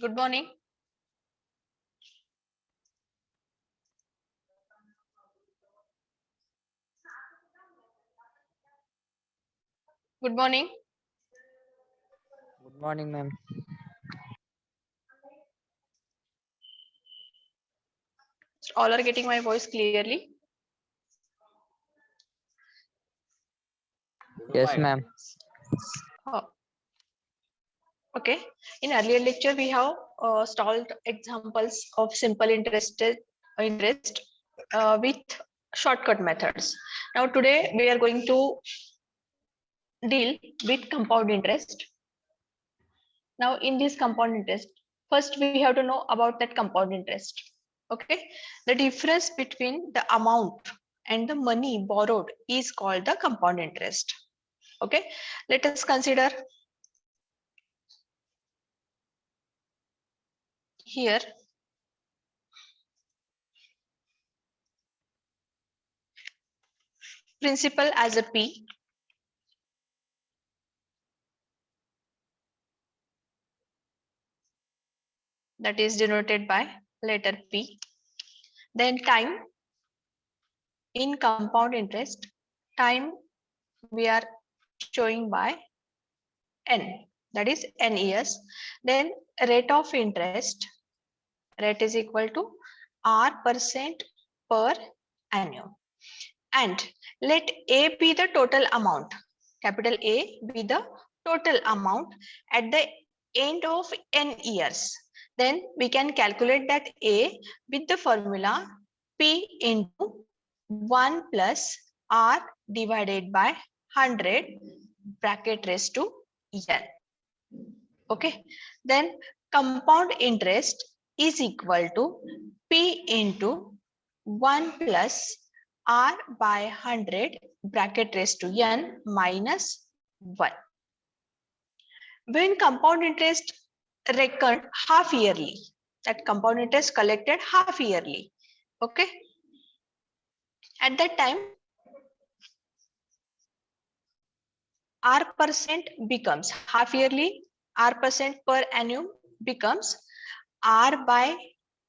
Good morning. Good morning. Good morning, ma'am. All are getting my voice clearly. Yes, ma'am. Oh, okay. In earlier lecture, we have stalled examples of simple interest with shortcut methods. Now today we are going to deal with compound interest. Now in this compound interest, first we have to know about that compound interest. Okay, the difference between the amount and the money borrowed is called the compound interest. Okay, let us consider here principal as a P, that is denoted by letter P. Then time in compound interest, time we are showing by N, that is N years. Then rate of interest, rate is equal to R% per annum. And let A be the total amount, capital A be the total amount at the end of n years. Then we can calculate that A with the formula P into 1 plus R divided by 100 bracket raised to N. Okay, then compound interest is equal to P into 1 plus R by 100 bracket raised to N minus 1. When compound interest reckoned half yearly, that compound interest collected half yearly, okay, at that time R% becomes half yearly, R% per annum becomes R by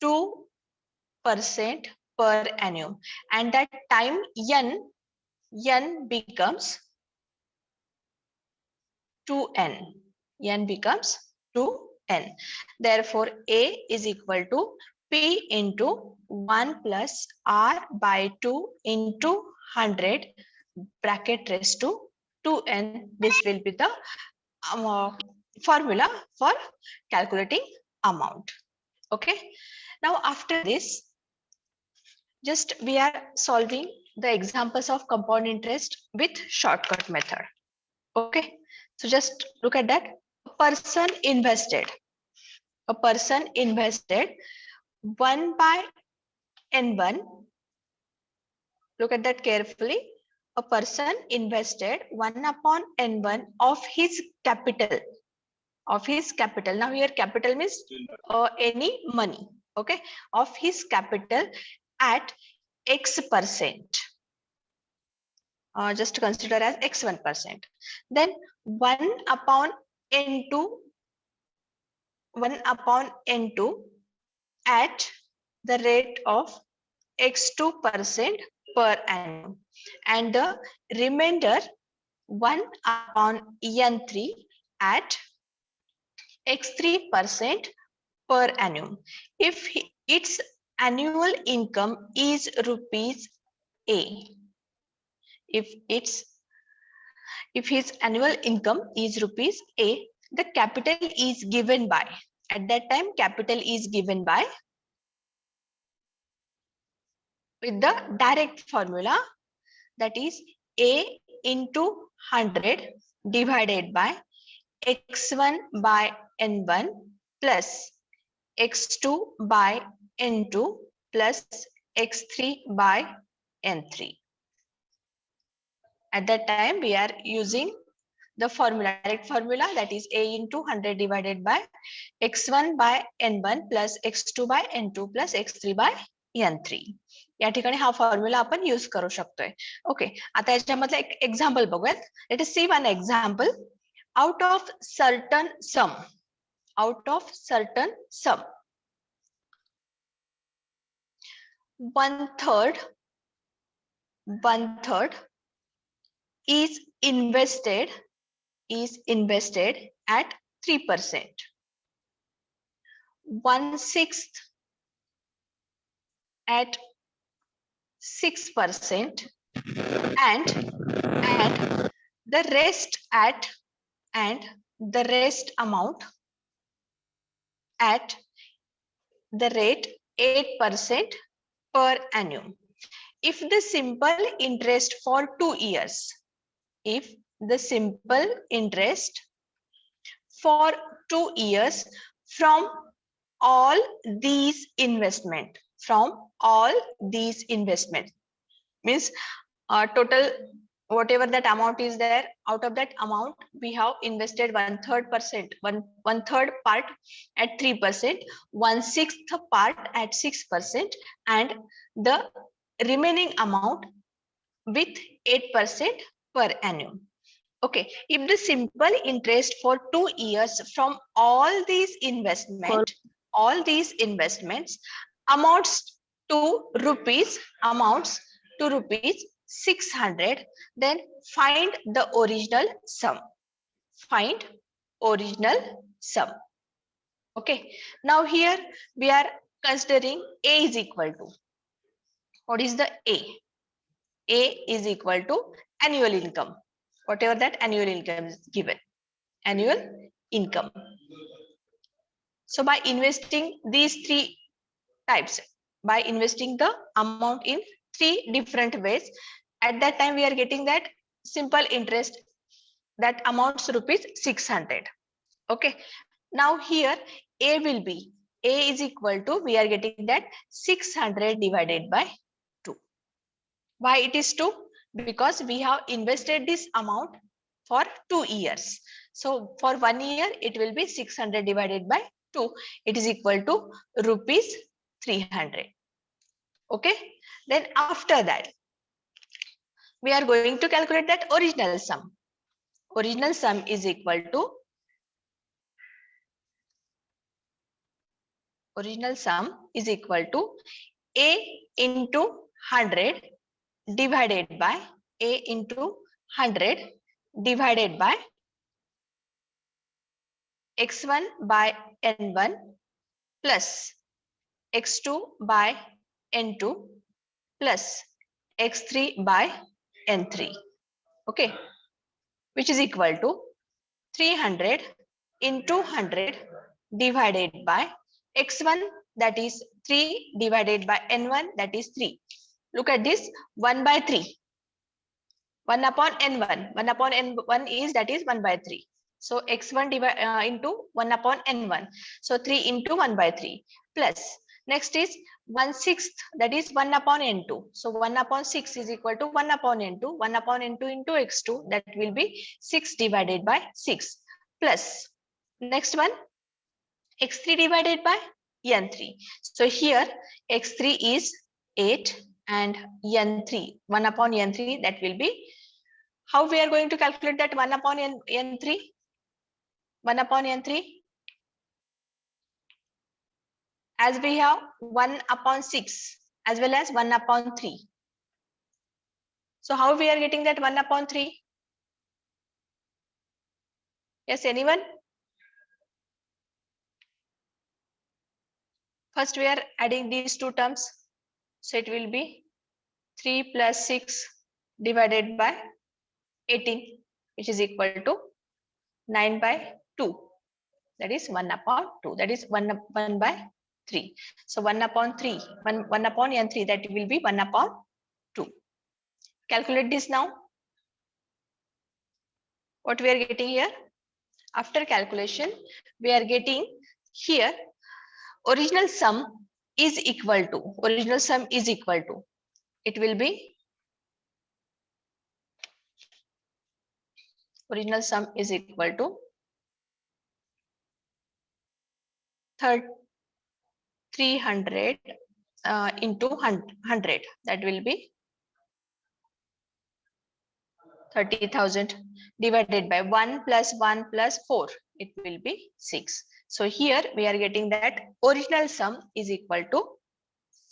2% per annum, and that time N becomes 2N. N becomes 2N. Therefore, A is equal to P into 1 plus R by 2 into 100 bracket raised to 2N. This will be the formula for calculating amount. Okay. Now, after this, just we are solving the examples of compound interest with shortcut method. Okay. So just look at that. A person invested 1 by N1. Look at that carefully. A person invested 1 upon N1 of his capital. Now here capital means any money. Okay. Of his capital at X%. Just consider as X1%. Then 1 upon N2 at the rate of X2% per annum, and the remainder 1 upon N3 at X3% per annum. If its annual income is rupees A, if his annual income is rupees A, the capital is given by, at that time capital is given by with the direct formula, that is A into 100 divided by X1 by N1 plus X2 by N2 plus X3 by N3. At that time we are using the formula, direct formula, that is A into 100 divided by X1 by N1 plus X2 by N2 plus X3 by N3. या ठिकाणी हा formula आपण use करू शकतोय. Okay, आता याच्यामधलं एक example बघूयात. Let us see one example. Out of certain sum, out of certain sum. 1/3 is invested at 3%. 1/6 at 6%, and the rest amount at the rate 8% per annum. If the simple interest for 2 years, if the simple interest for 2 years from all these investment, means total whatever that amount is there, out of that amount we have invested 1/3%, one third part at 3%, 1/6 part at 6%, and the remaining amount with 8% per annum. Okay, if the simple interest for 2 years from all these investments amounts to rupees 600, then find the original sum. Okay, now here we are considering A is equal to, what is the A? A is equal to annual income, whatever that annual income is given, annual income. So by investing these three types, by investing the amount in three different ways, at that time we are getting that simple interest that amounts to rupees 600. Okay, now here A will be, A is equal to, we are getting that 600 divided by 2. Why it is 2? Because we have invested this amount for 2 years. So for 1 year it will be 600 divided by 2. It is equal to rupees 300. Okay, then after that we are going to calculate that original sum. Original sum is equal to, A into 100 divided by x1 by n1 plus x2 by n2 plus x3 by n3. Okay, which is equal to 300 into 100 divided by x1, that is 3, divided by n1, that is 3. Look at this, 1 by 3. 1 upon n1. 1 upon n1 is, that is 1 by 3. So x1 into 1 upon n1. So 3 into 1 by 3 plus. Next is 1/6, that is 1 upon n2. So 1 upon 6 is equal to 1 upon n2. 1 upon n2 into x2, that will be 6 divided by 6 plus. Next one, x3 divided by n3. So here x3 is 8 and n3, 1 upon n3, that will be, how we are going to calculate that 1 upon n3? 1 upon n3, as we have 1 upon 6 as well as 1 upon 3. So how we are getting that 1 upon 3? Yes, anyone? First we are adding these two terms. So it will be 3 plus 6 divided by 18, which is equal to 9 by 2. That is 1 upon 2. That is 1 by 3. So 1 upon 3, 1 upon n3, that will be 1 upon 2. Calculate this now. What we are getting here? After calculation, we are getting here original sum is equal to, it will be, original sum is equal to 300 into 100, that will be 30,000 divided by 1 plus 1 plus 4, it will be 6. So here we are getting that original sum is equal to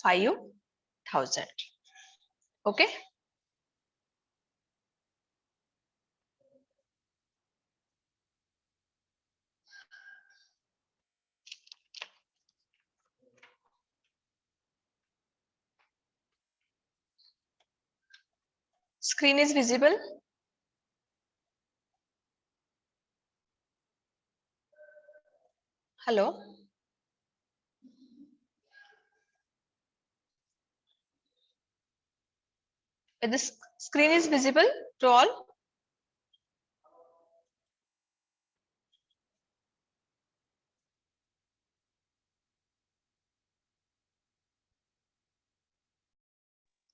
5,000. Okay. Screen is visible. Hello. The screen is visible to all.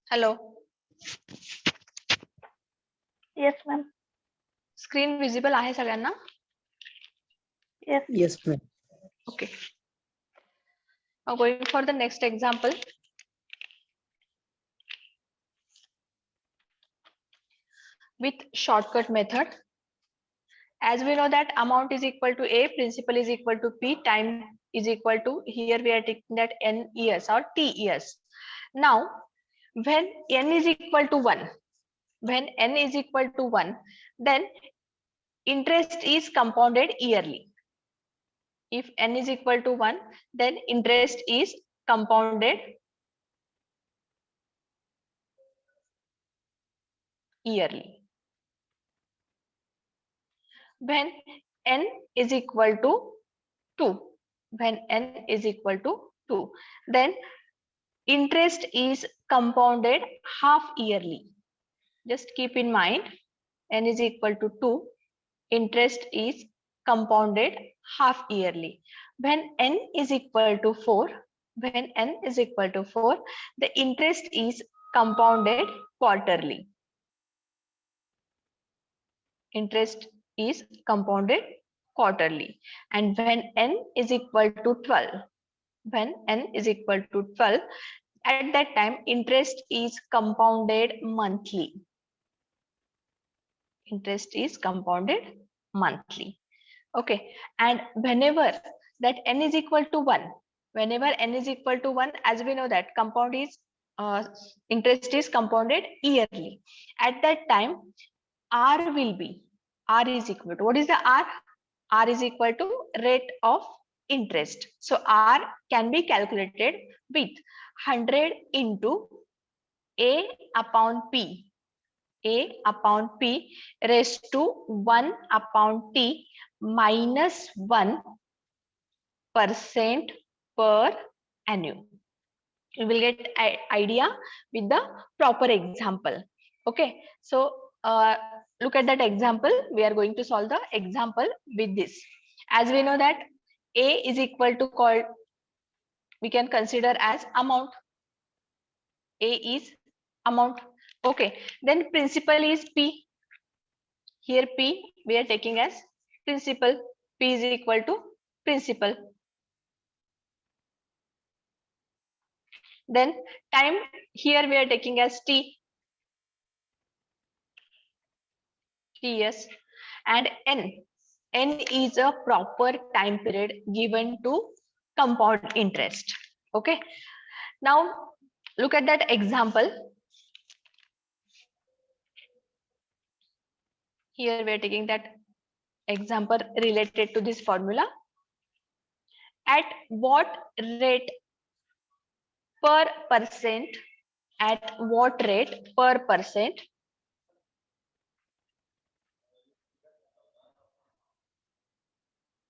Hello. Yes, ma'am. Screen visible आहे सगळ्यांना? Yes. Yes, ma'am. Okay. Now going for the next example. With shortcut method. As we know that amount is equal to A, principal is equal to P, time is equal to, here we are taking that N years or T years. Now, when N is equal to 1, when N is equal to 1, then interest is compounded yearly. If N is equal to 1, then interest is compounded yearly. When N is equal to 2, when N is equal to 2, then interest is compounded half yearly. Just keep in mind, N is equal to 2, interest is compounded half yearly. When N is equal to 4, when N is equal to 4, the interest is compounded quarterly. Interest is compounded quarterly. And when N is equal to 12, when N is equal to 12, at that time interest is compounded monthly. Interest is compounded monthly. Okay, and whenever that N is equal to 1, whenever N is equal to 1, as we know that compound is interest is compounded yearly. At that time R will be, R is equal to, what is the R? R is equal to rate of interest. So R can be calculated with 100 into A upon P, A upon P raised to 1 upon T minus 1% per annum. You will get an idea with the proper example. Okay, so look at that example. We are going to solve the example with this. As we know that A is equal to called, we can consider as amount. A is amount. Okay, then principal is P. Here P we are taking as principal. P is equal to principal. Then time here we are taking as T. Yes, and N. N is a proper time period given to compound interest. Okay. Now look at that example. Here we are taking that example related to this formula. At what rate per percent? At what rate per percent?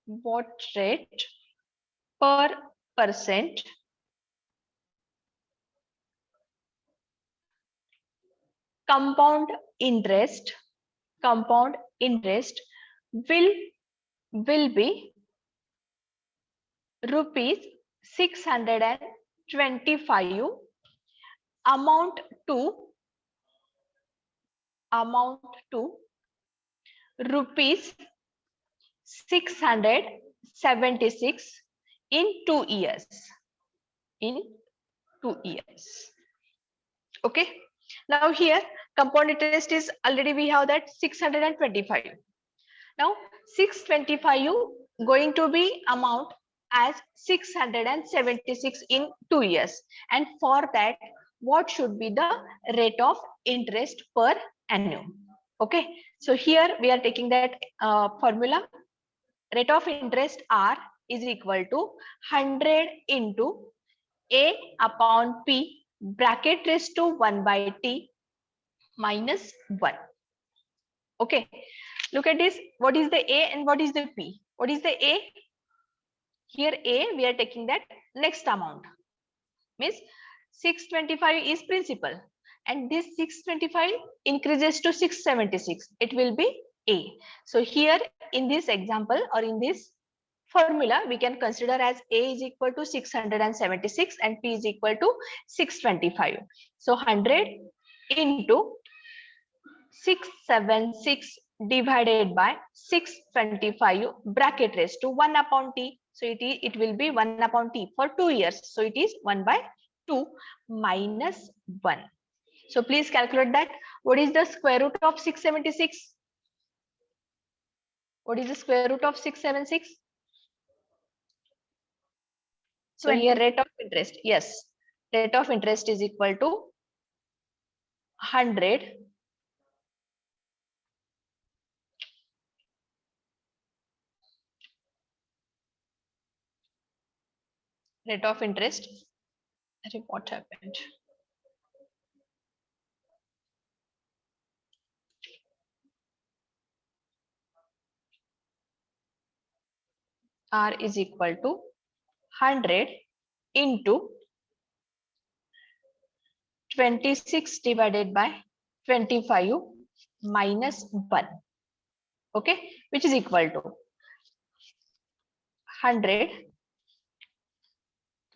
What rate per percent compound interest will be rupees 625 amount to rupees 676 in 2 years. In 2 years. Okay. Now here compound interest is already, we have that 625. Now 625 going to be amount as 676 in 2 years, and for that what should be the rate of interest per annum. Okay, so here we are taking that formula. Rate of interest R is equal to 100 into A upon P bracket raised to 1 by T minus 1. Okay, look at this. What is the A and what is the P? What is the A? Here A, we are taking that next amount. Means 625 is principal, and this 625 increases to 676. It will be A. So here in this example or in this formula, we can consider as A is equal to 676 and P is equal to 625. So 100 into 676 divided by 625 bracket raised to 1 upon T. So it will be 1 upon T for 2 years. So it is 1 by 2 minus 1. So please calculate that. What is the square root of 676? What is the square root of 676? So 20. here rate of interest. Yes, rate of interest is equal to 100 rate of interest. What happened? R is equal to 100 into 26 divided by 25 minus 1. Okay, which is equal to 100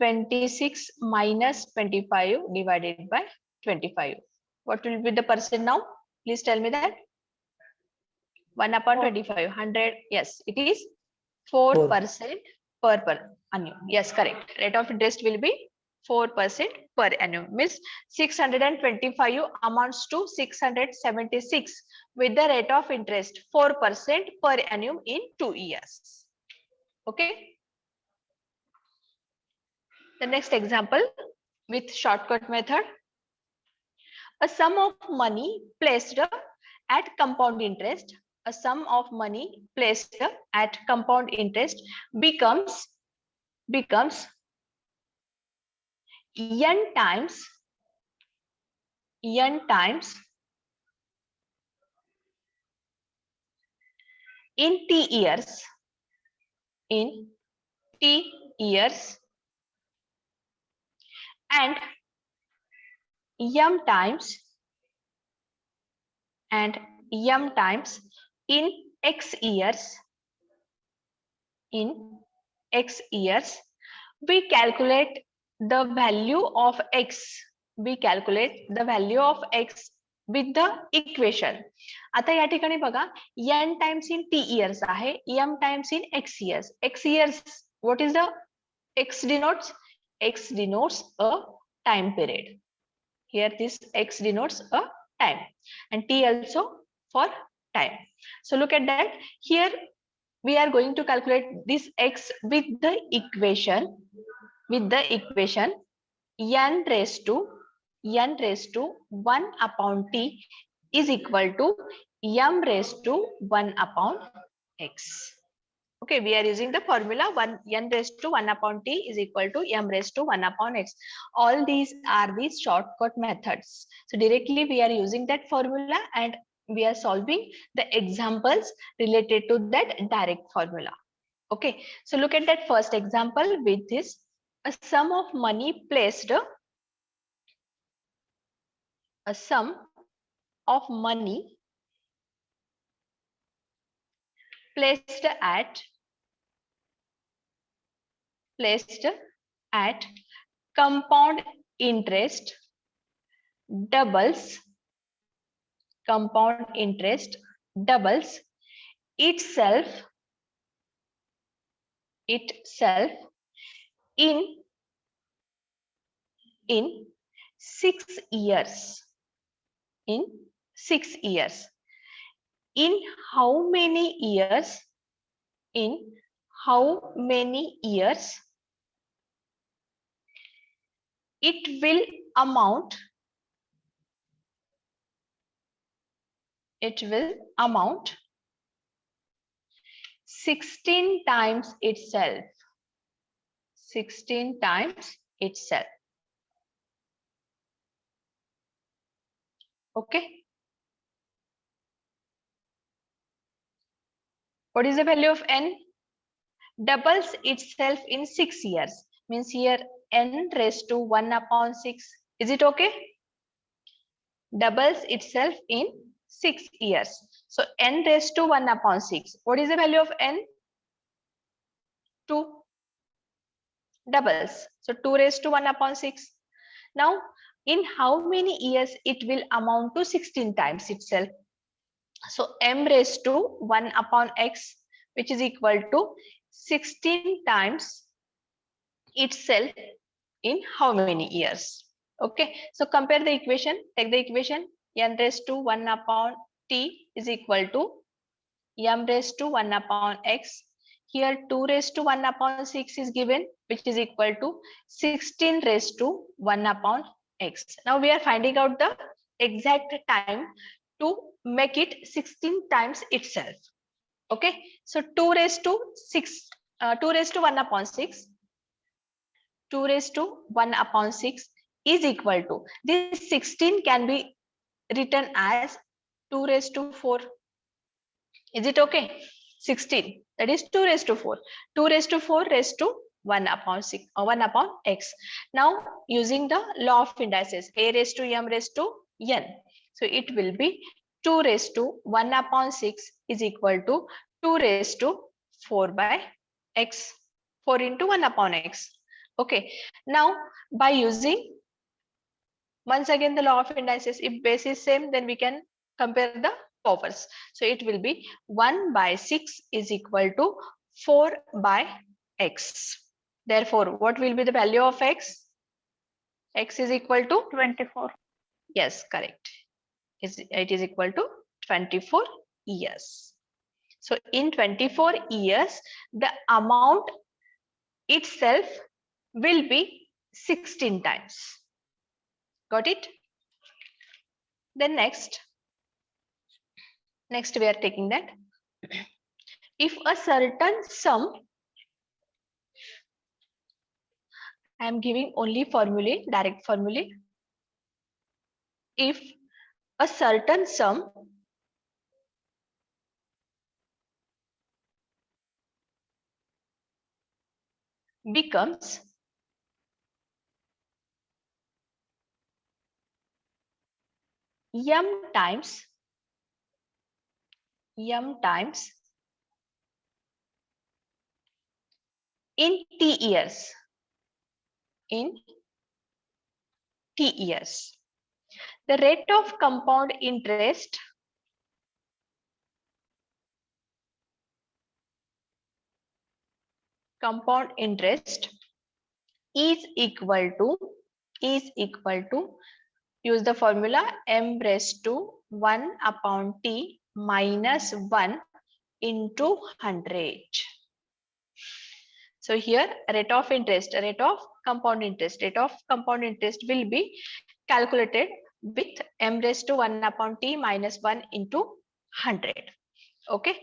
26 minus 25 divided by 25. What will be the percent now? Please tell me that. 1 upon 25, 100. Yes, it is 4% per annum. Yes, correct. Rate of interest will be 4% per annum. Means 625 amounts to 676 with the rate of interest 4% per annum in 2 years. Okay. The next example with shortcut method. A sum of money placed at compound interest. A sum of money placed at compound interest becomes n times in t years and m times in x years. We calculate the value of x. with the equation. आता या ठिकाणी बघा n times in t years आहे, m times in x years. What is the x denotes? X denotes a time period. Here this x denotes a time and t also for time. So look at that. Here we are going to calculate this x with the equation n raised to 1 upon t is equal to m raised to 1 upon x. Okay, we are using the formula n raised to 1 upon t is equal to m raised to 1 upon x. All these are the shortcut methods. So directly we are using that formula and we are solving the examples related to that direct formula. Okay, so look at that first example with this. A sum of money placed at compound interest doubles itself in 6 years. In how many years? how many years it will amount, it will amount 16 times itself, 16 times itself. Okay. What is the value of n? Doubles itself in 6 years. Means here n raised to 1 upon 6. Is it okay? Doubles itself in 6 years. So n raised to 1 upon 6. What is the value of n? 2. Doubles. So 2 raised to 1 upon 6. Now, in how many years it will amount to 16 times itself? So m raised to 1 upon x, which is equal to 16 times itself in how many years? Okay, so compare the equation. Take the equation. N raised to 1 upon t is equal to m raised to 1 upon x. Here 2 raised to 1 upon 6 is given, which is equal to 16 raised to 1 upon x. Now we are finding out the exact time to make it 16 times itself. Okay, so 2 raised to 6, 2 raised to 1 upon 6, 2 raised to 1 upon 6 is equal to, this 16 can be written as 2 raised to 4. Is it okay? 16, that is 2 raised to 4. 2 raised to 4 raised to 1 upon 6 or 1 upon x. Now using the law of indices, a raised to m raised to n. So it will be 2 raised to 1 upon 6 is equal to 2 raised to 4 by x. 4 into 1 upon x. Okay. Now by using once again the law of indices, if base is same, then we can compare the powers. So it will be 1 by 6 is equal to 4 by x. Therefore, what will be the value of x? X is equal to 24. Yes, correct. It is equal to 24 years. So in 24 years, the amount itself will be 16 times. Got it? Then next we are taking that. If a certain sum, I am giving only formulae, direct formulae. If a certain sum becomes m times in t years, the rate of compound interest is equal to use the formula m raised to 1 upon t minus 1 into 100. So here rate of compound interest will be calculated with m raised to 1 upon t minus 1 into 100. Okay,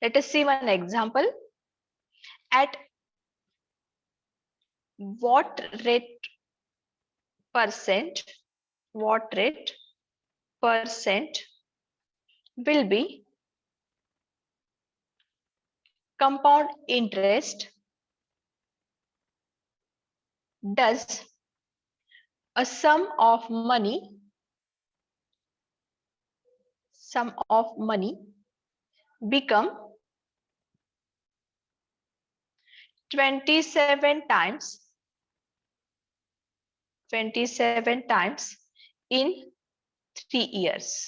let us see one example. At what rate percent will be compound interest does a sum of money become 27 times in 3 years.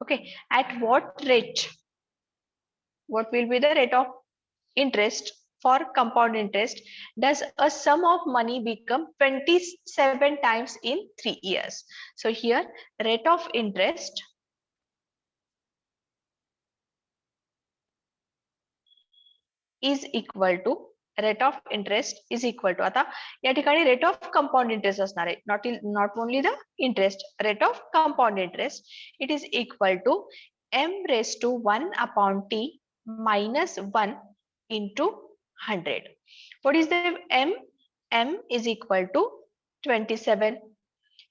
Okay, at what rate? What will be the rate of interest for compound interest does a sum of money become 27 times in 3 years? So here rate of interest is equal to rate of interest is equal to, आता या ठिकाणी rate of compound interest असणार आहे, not only the interest, rate of compound interest, it is equal to m raised to 1 upon t minus 1 into 100. What is the m? M is equal to 27.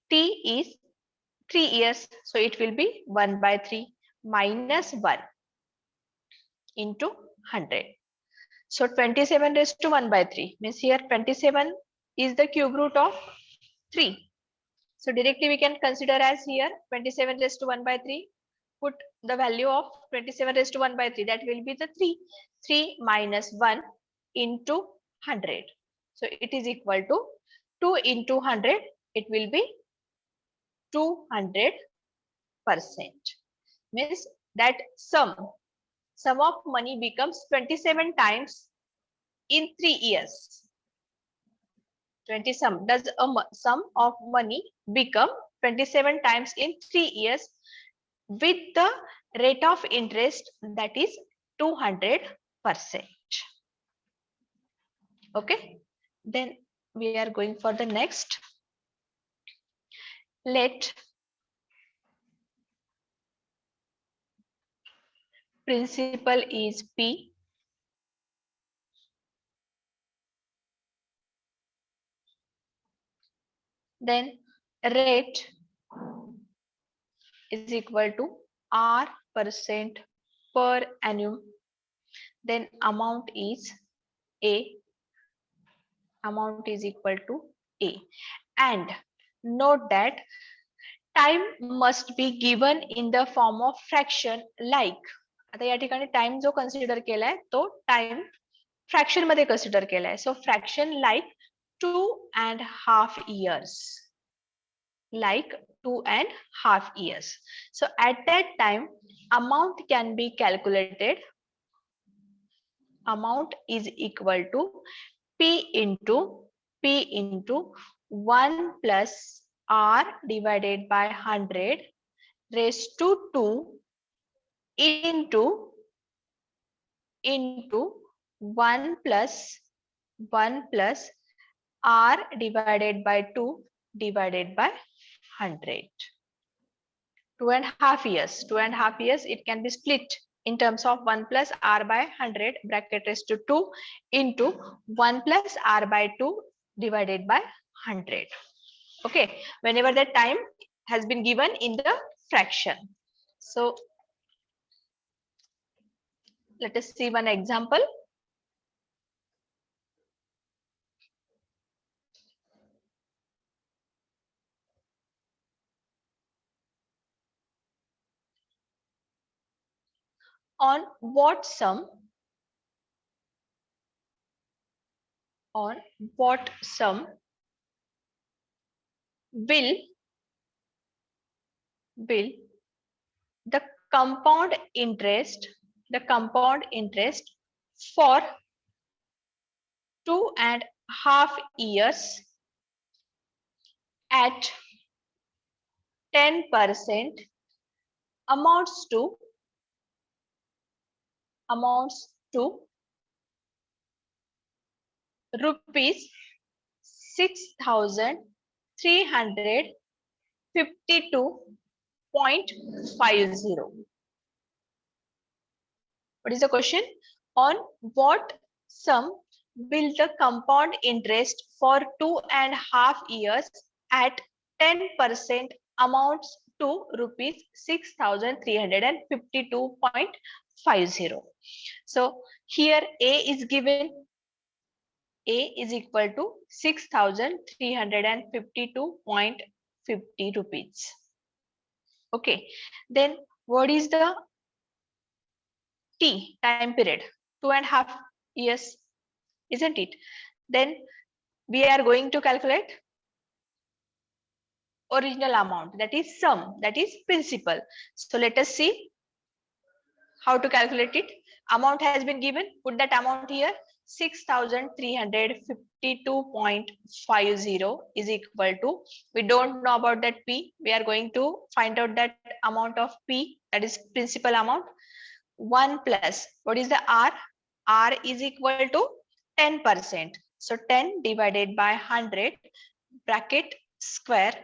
T is 3 years, so it will be 1 by 3 minus 1 into 100. So 27 raised to 1 by 3 means here 27 is the cube root of 3. So directly we can consider as here 27 raised to 1 by 3. Put the value of 27 raised to 1 by 3, that will be the 3. 3 minus 1 into 100. So it is equal to 2 into 100, it will be 200%. Means that sum of money becomes 27 times in 3 years. 20 sum, does a sum of money become 27 times in 3 years with the rate of interest that is 200%. Okay, then we are going for the next. Let principal is P, then rate is equal to R% per annum, then amount is A, amount is equal to A, and note that time must be given in the form of fraction like, आता या ठिकाणी time जो consider केलाय तो time fraction मध्ये consider केलाय, सो fraction like 2.5 years, like 2.5 years. So at that time amount can be calculated, amount is equal to P into 1 plus R divided by 100 raised to 2 into 1 plus R divided by 2 divided by 100. 2.5 years. 2.5 years, it can be split in terms of 1 plus R by 100 bracket raised to 2 into 1 plus R by 2 divided by 100. Okay, whenever the time has been given in the fraction. So let us see one example. On what sum will the compound interest for 2.5 years at 10% amounts to rupees 6,352.50. What is the question? On what sum will the compound interest for 2.5 years at 10% amounts to rupees 6,352.50. So here A is given. A is equal to 6,352.50 rupees. Okay, then what is the T, time period? 2.5 years, isn't it? Then we are going to calculate original amount, that is sum, that is principal. So let us see how to calculate it. Amount has been given, put that amount here. 6,352.50 is equal to, we don't know about that P, we are going to find out that amount of P, that is principal amount. 1 plus, what is the R? R is equal to 10%. So 10 divided by 100 bracket square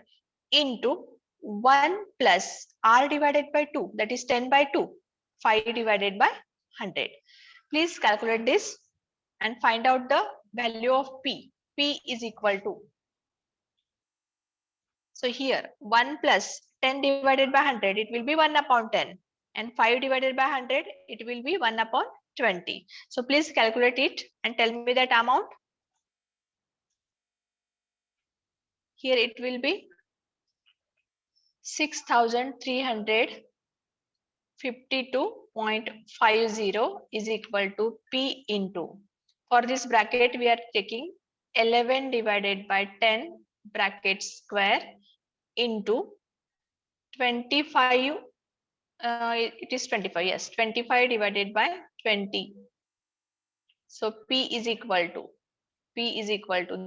into 1 plus R divided by 2, that is 10 by 2, 5 divided by 100. Please calculate this and find out the value of P. P is equal to, so here 1 plus 10 divided by 100, it will be 1 upon 10, and 5 divided by 100, it will be 1 upon 20. So please calculate it and tell me that amount. Here it will be 6,352.50 is equal to P into. For this bracket, we are taking 11 divided by 10 bracket square into 25. It is 25. Yes, 25 divided by 20. So P is equal to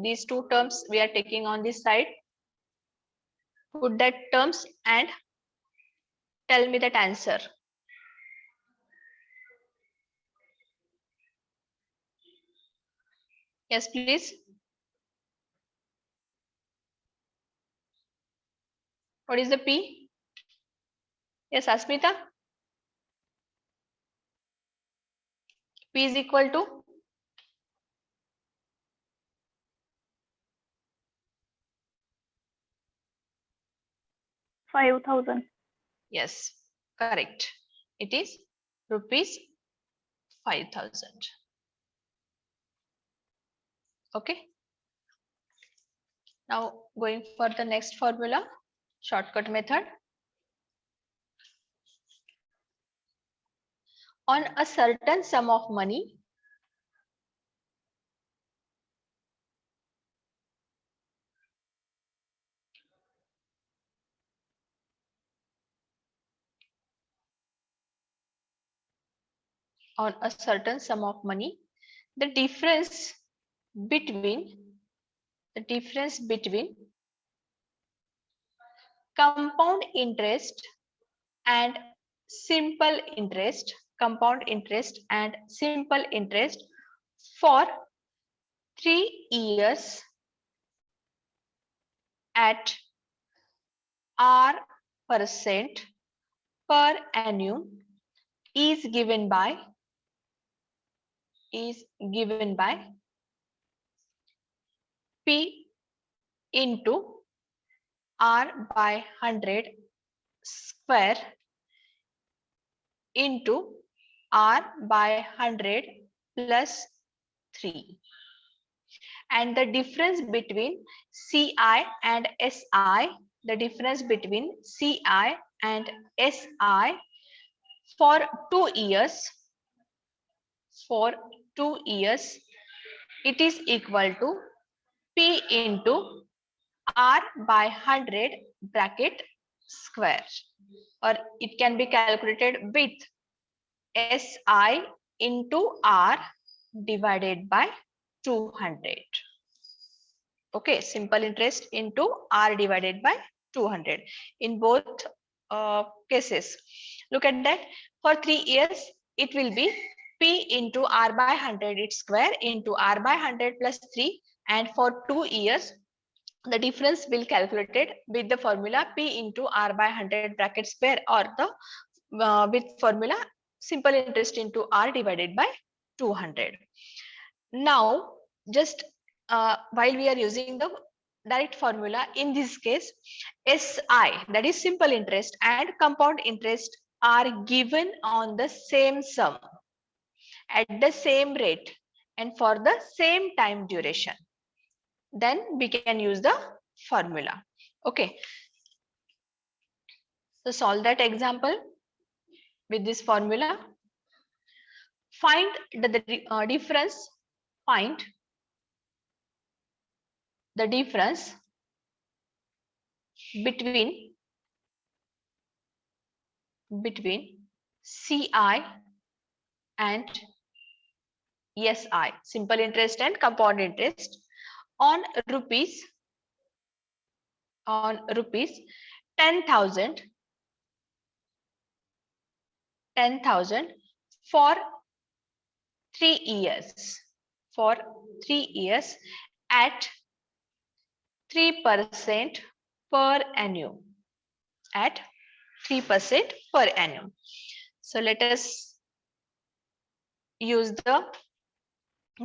these two terms we are taking on this side. Put that terms and tell me that answer. Yes, please. What is the P? Yes, Asmita. P is equal to 5,000. yes, correct. It is rupees 5,000. Okay. Now going for the next formula, shortcut method. On a certain sum of money, the difference between compound interest and simple interest for 3 years at R% per annum is given by P into R by 100 square into R by 100 plus 3. And the difference between CI and SI, for 2 years, it is equal to P into R by 100 bracket square, or it can be calculated with SI into R divided by 200. Okay, simple interest into R divided by 200 in both cases. Look at that. For 3 years, it will be P into R by 100 its square into R by 100 plus 3, and for 2 years, the difference will calculated with the formula P into R by 100 bracket square, or the with formula simple interest into R divided by 200. Now, just while we are using the direct formula, in this case, SI, that is simple interest, and compound interest are given on the same sum at the same rate and for the same time duration. Then we can use the formula. Okay. So solve that example with this formula. Find the difference. Find the difference between CI and SI, simple interest and compound interest, on rupees 10,000 for 3 years. For 3 years at 3% per annum. At 3% per annum. So let us use the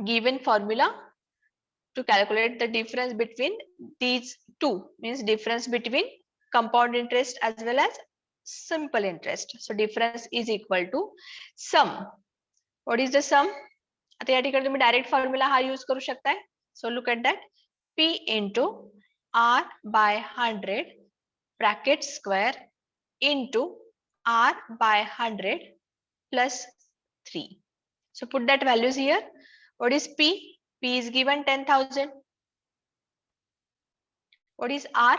given formula to calculate the difference between these two, means difference between compound interest as well as simple interest. So difference is equal to sum. What is the sum? आता या ठिकाणी तुम्ही direct formula हा use करू शकताय. So look at that P into R by 100 bracket square into R by 100 plus 3. So put that values here. What is P? P is given 10,000. What is R?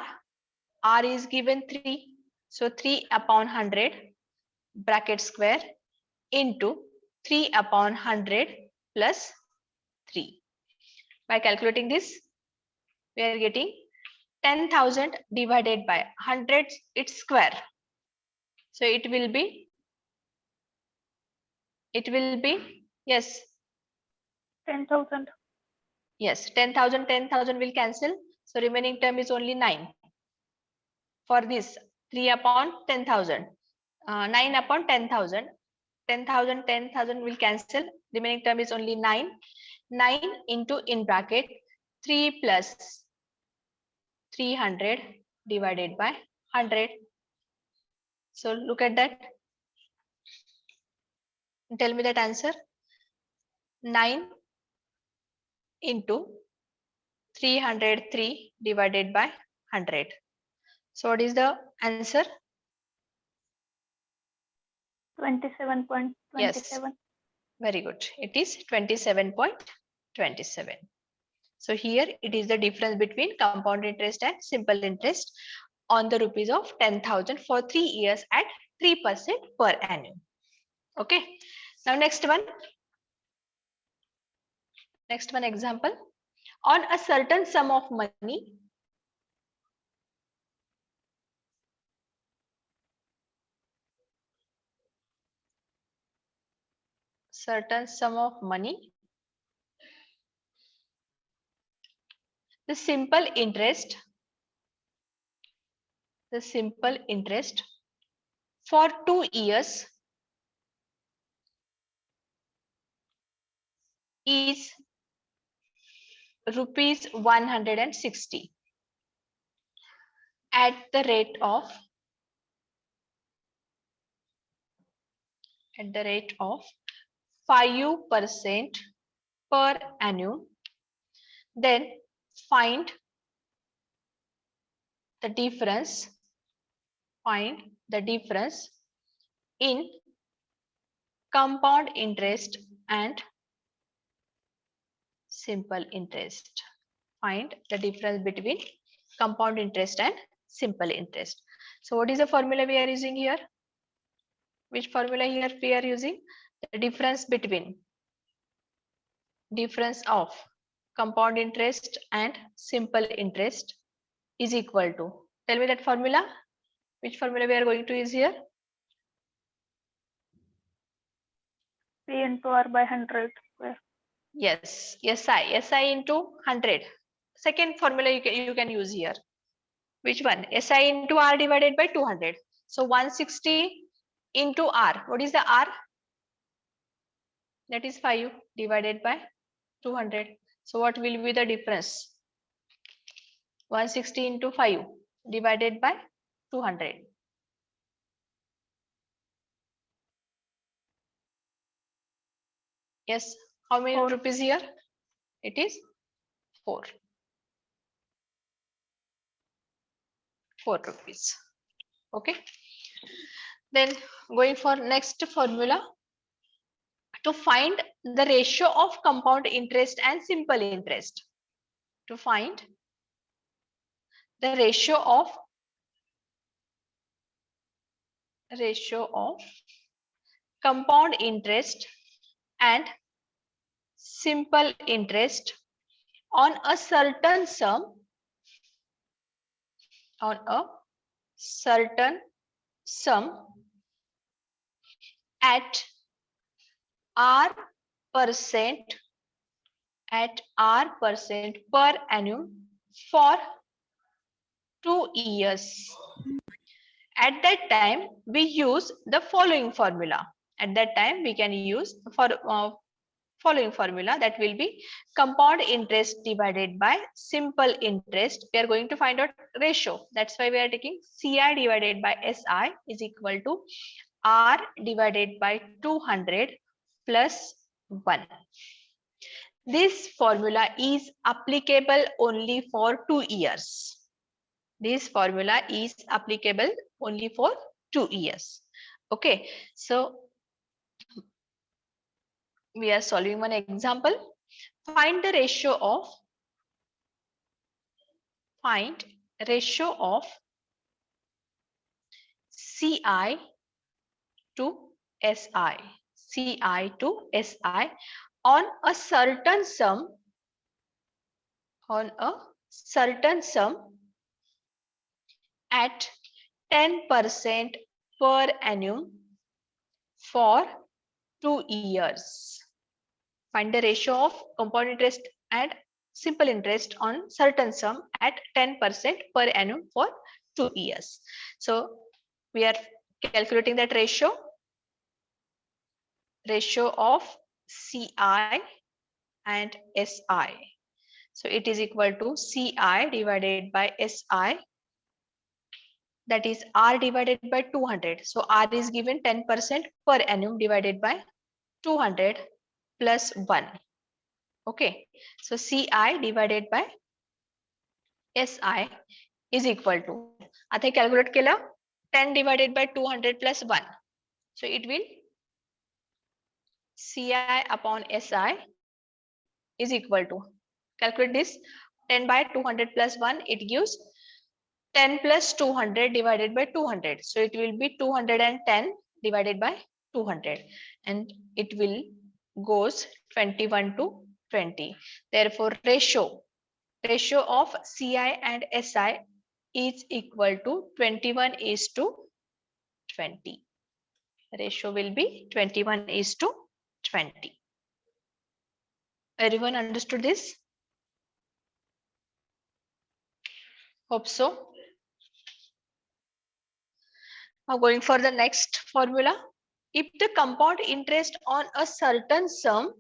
R is given 3. So 3 upon 100 bracket square into 3 upon 100 plus 3. By calculating this, we are getting 10,000 divided by 100 its square. So it will be yes 10,000. yes 10,000 will cancel. So remaining term is only 9. For this 3 upon 10,000, 9 upon 10,000, 10,000 will cancel. Remaining term is only 9. 9 into in bracket 3 plus 300 divided by 100. So look at that. Tell me that answer. 9 into 303 divided by 100. So what is the answer? 27.27. Yes. Very good. It is 27.27. So here it is the difference between compound interest and simple interest on the rupees of 10,000 for 3 years at 3% per annum. Okay. Now next one. Next one example. On a certain sum of money, the simple interest for 2 years is rupees 160 at the rate of 5% per annum. Then find the difference in compound interest and simple interest. Find the difference between compound interest and simple interest. So what is the formula we are using here? Which formula here we are using? The difference of compound interest and simple interest is equal to. Tell me that formula. Which formula we are going to use here? P into R by 100 square. Yes, SI into 100. Second formula you can use here. Which one? SI into R divided by 200. So 160 into R. What is the R? That is 5 divided by 200. So what will be the difference? 160 into 5 divided by 200. Yes. How many 4. rupees here? It is 4. 4 rupees. Okay. Then going for next formula. To find the ratio of compound interest and simple interest. To find the ratio of compound interest and simple interest on a certain sum at R 10% at R% per annum for 2 years. At that time, we use the following formula. At that time, we can use following formula, that will be compound interest divided by simple interest. We are going to find out ratio. That's why we are taking CI divided by SI is equal to R divided by 200 plus 1. This formula is applicable only for 2 years. This formula is applicable only for 2 years. Okay, so we are solving one example. Find ratio of CI to SI. CI to SI on a certain sum at 10% per annum for 2 years. Find the ratio of compound interest and simple interest on certain sum at 10% per annum for 2 years. So we are calculating that ratio of CI and SI. So it is equal to CI divided by SI, that is R divided by 200. So R is given 10% per annum divided by 200 plus 1. Okay, so CI divided by SI is equal to, आता calculate केला 10 divided by 200 plus 1. So it will CI upon SI is equal to, calculate this, 10 by 200 plus 1, it gives 10 plus 200 divided by 200. So it will be 210 divided by 200 and it will goes 21 to 20. Therefore ratio of CI and SI is equal to 21:20. Ratio will be 21:20. Everyone understood this? Hope so. Now going for the next formula. If the compound interest on a certain sum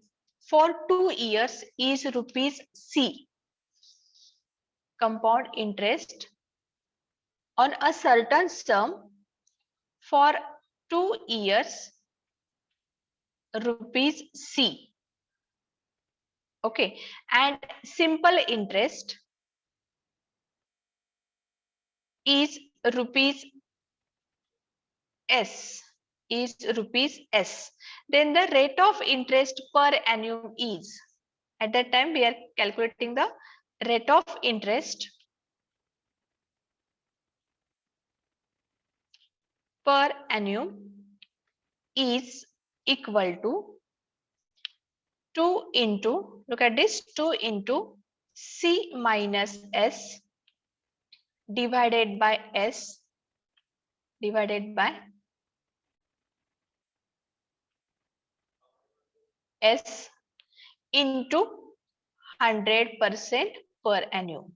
for 2 years is rupees C, compound interest on a certain sum for 2 years rupees C. Okay, and simple interest is rupees S, then the rate of interest per annum is, at that time we are calculating the rate of interest per annum is equal to 2 into, look at this, 2 into C minus S divided by S divided by S into 100% per annum.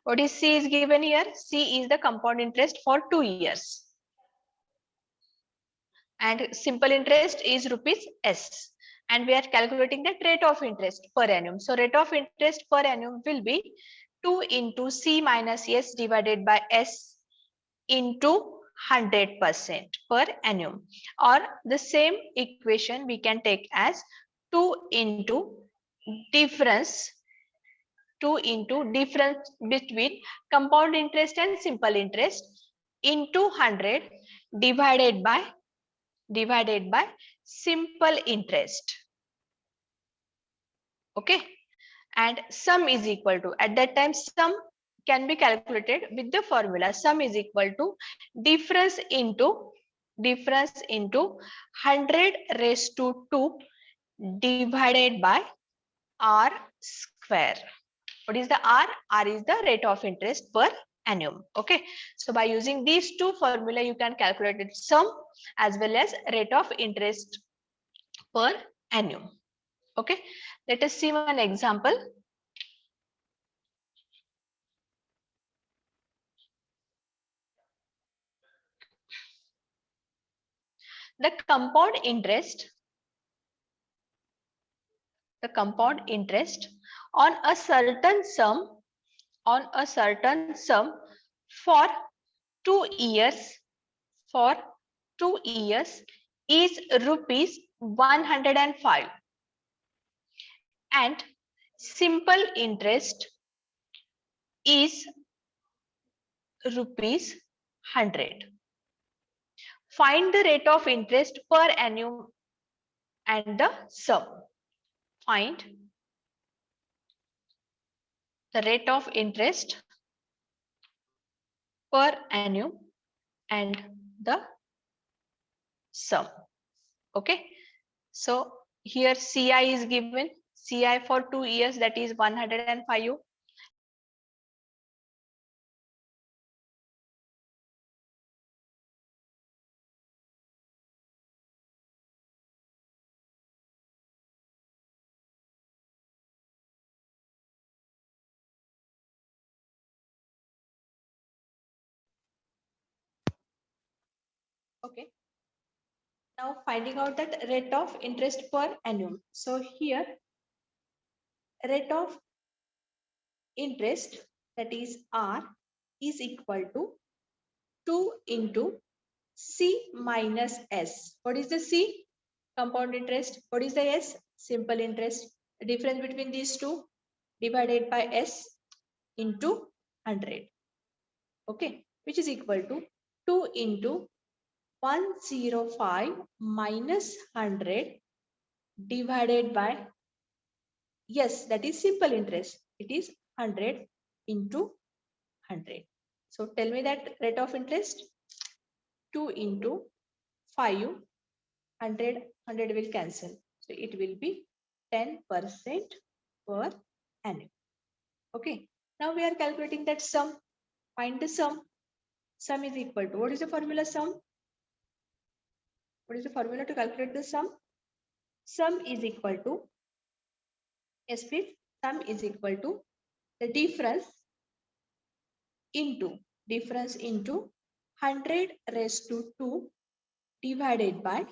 What is C is given here? C is the compound interest for 2 years. And simple interest is rupees S. And we are calculating the rate of interest per annum. So rate of interest per annum will be 2 into C minus S divided by S into 100% per annum. Or the same equation we can take as 2 into difference between compound interest and simple interest into 100 divided by simple interest. Okay, and sum is equal to, at that time sum can be calculated with the formula sum is equal to difference into 100 raised to 2 divided by R square. What is the R? R is the rate of interest per annum. Okay, so by using these two formula you can calculate its sum as well as rate of interest per annum. Okay, let us see one example. The compound interest on a certain sum for 2 years is rupees 105 and simple interest is rupees 100. Find the rate of interest per annum and the sum. Find the rate of interest per annum and the sum. Okay, so here CI is given. CI for 2 years, that is 105. Okay. Now finding out that rate of interest per annum. So here rate of interest, that is R, is equal to 2 into C minus S. What is the C? Compound interest. What is the S? Simple interest. The difference between these two divided by S into 100. Okay, which is equal to 2 into 105 minus 100 divided by, yes, that is simple interest. It is 100 into 100. So tell me that rate of interest. 2 into 5, 100 will cancel. So it will be 10% per annum. Okay. Now we are calculating that sum. Find the sum. Sum is equal to, what is the formula sum? What is the formula to calculate the sum? Sum is equal to, yes please, sum is equal to the difference into 100 raised to 2 divided by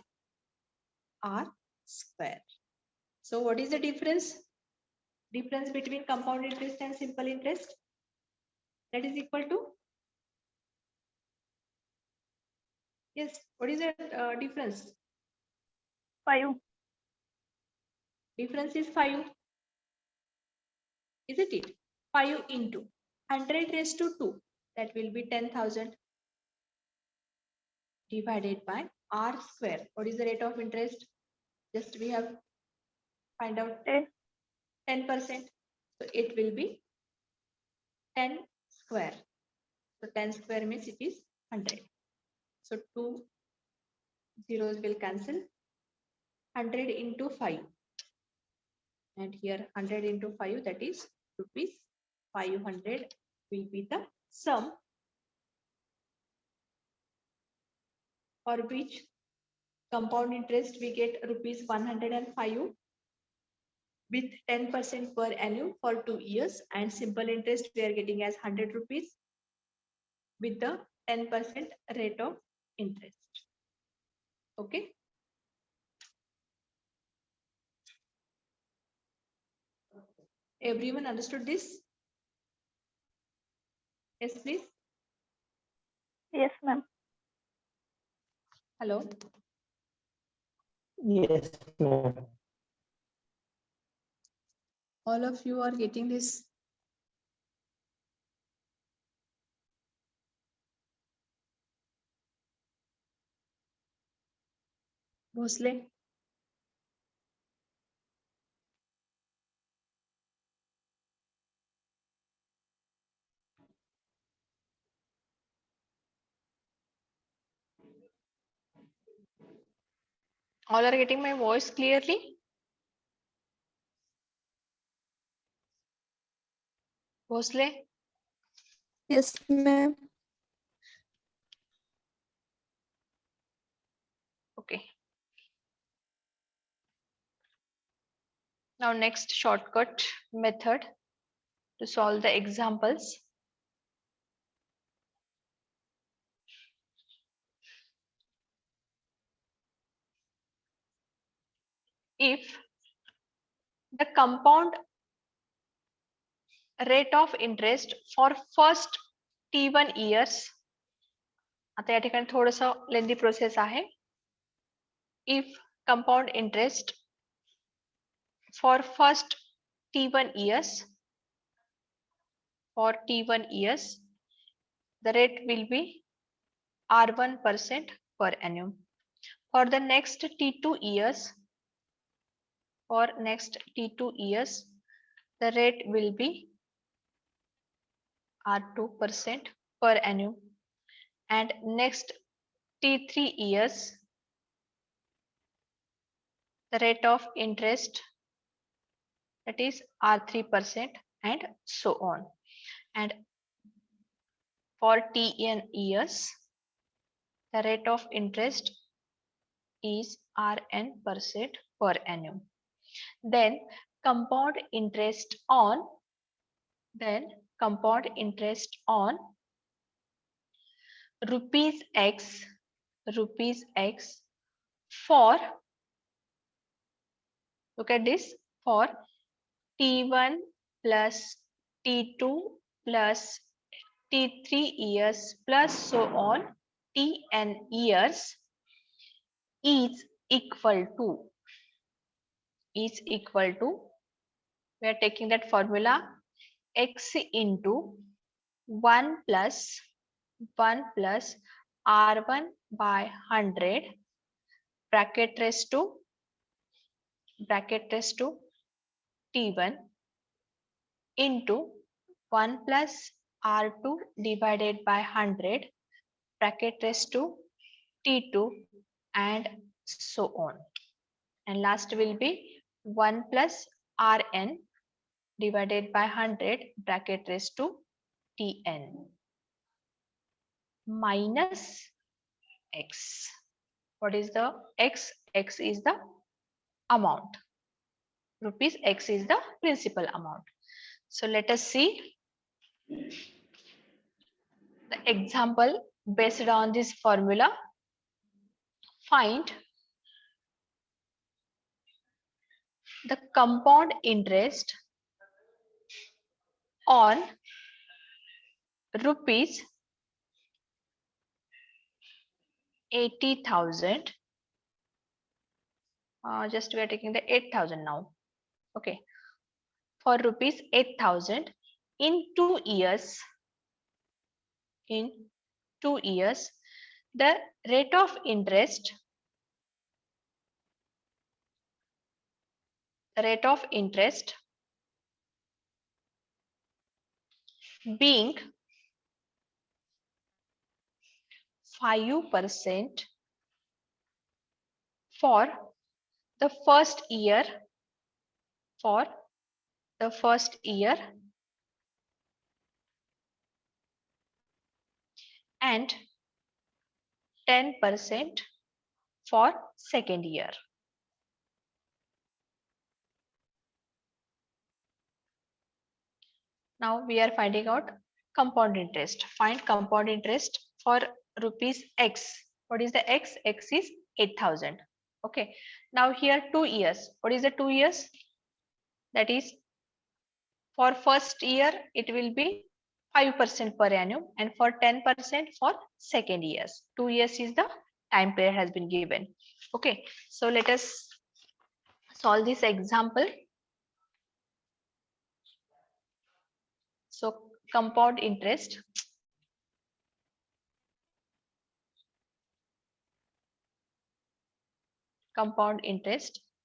R square. So what is the difference? Difference between compound interest and simple interest? That is equal to, yes, what is the difference? 5. Difference is 5. Isn't it? 5 into 100 raised to 2. That will be 10,000 divided by R square. What is the rate of interest? Just we have find out 10%. So it will be 10 square. So 10 square means it is 100. So 2 zeros will cancel. 100 into 5. And here 100 into 5, that is rupees 500 will be the sum for which compound interest we get rupees 105 with 10% per annum for 2 years, and simple interest we are getting as 100 rupees with the 10% rate of interest. Okay. Everyone understood this? Yes, please. Yes, ma'am. Hello. Yes, ma'am. All of you are getting this? Bhosle? All are getting my voice clearly? Bhosle? Yes, ma'am. Okay. Now next shortcut method to solve the examples. If the compound rate of interest for first T1 years, आता या ठिकाणी थोडंसं lengthy process आहे. If compound interest for first T1 years, the rate will be R1% per annum. For the next T2 years, the rate will be R2% per annum. And next T3 years, the rate of interest, that is R3%, and so on. And for Tn years, the rate of interest is Rn% per annum. Then compound interest on rupees X for, look at this, for T1 plus T2 plus T3 years plus so on Tn years is equal to, we are taking that formula, X into 1 plus R1 by 100 bracket raised to T1 into 1 plus R2 divided by 100 bracket raised to T2 and so on. And last will be 1 plus Rn divided by 100 bracket raised to Tn minus X. What is the X? X is the amount. Rupees X is the principal amount. So let us see the example based on this formula. Find the compound interest on rupees 80,000. Just we are taking the 8,000 now. Okay, for rupees 8,000 in 2 years. In 2 years, the rate of interest being 5% for the first year, and 10% for second year. Now we are finding out compound interest. Find compound interest for rupees X. What is the X? X is 8,000. Okay. Now here 2 years. What is the 2 years? That is, for first year it will be 5% per annum, and for 10% for second years. 2 years is the time period has been given. Okay. So let us solve this example. So compound interest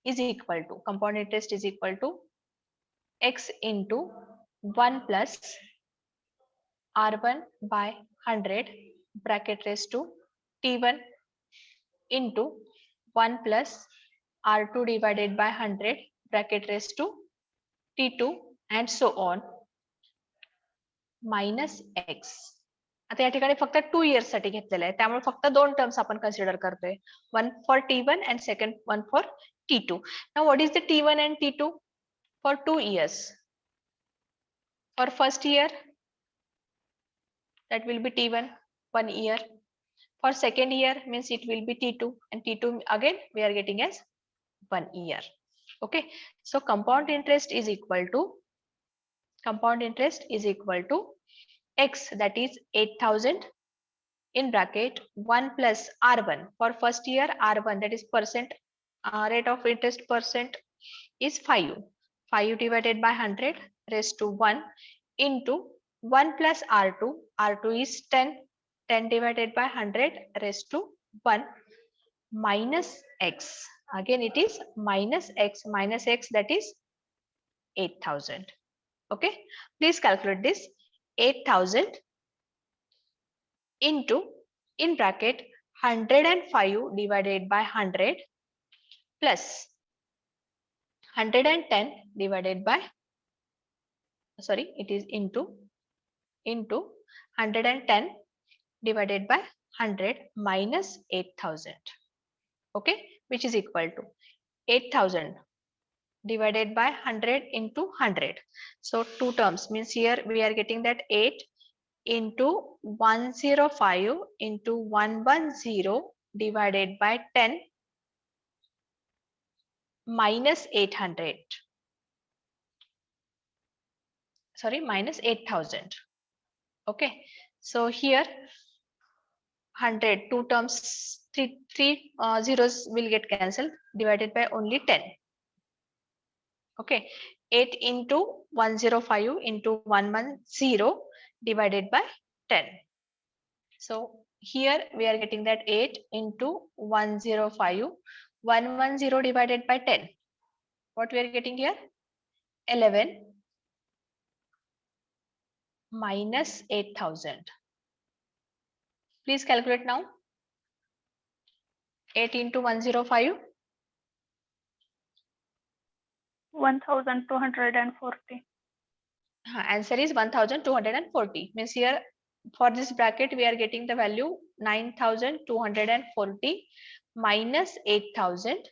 is equal to X into 1 plus R1 by 100 bracket raised to T1 into 1 plus R2 divided by 100 bracket raised to T2 and so on minus X. आता या ठिकाणी फक्त 2 years साठी घेतलेलं आहे, त्यामुळे फक्त 2 terms आपण कन्सिडर करतोय, one for T1 and second one for T2. Now what is the T1 and T2? for 2 years. For first year, that will be T1, 1 year. For second year means it will be T2, and T2 again we are getting as 1 year. Okay, so compound interest is equal to X, that is 8,000 in bracket 1 plus R1. For first year R1, that is percent, rate of interest percent is 5. 5 divided by 100 raised to 1 into 1 plus R2. R2 is 10. 10 divided by 100 raised to 1 minus X. Again it is minus X, that is 8,000. Okay, please calculate this. 8,000 into, in bracket, 105 divided by 100 plus 110 divided by, sorry, it is into 110 divided by 100 minus 8,000. Okay, which is equal to 8,000 divided by 100 into 100. So two terms means here we are getting that 8 into 105 into 110 divided by 10 minus 800. Sorry, minus 8,000. Okay, so here 100, two terms, three zeros will get cancelled, divided by only 10. Okay, 8 into 105 into 110 divided by 10. So here we are getting that 8 into 105, 110 divided by 10. What we are getting here? 11 minus 8,000. Please calculate now. 8 into 105. 1,240. Answer is 1,240. Means here for this bracket we are getting the value 9,240 minus 8,000.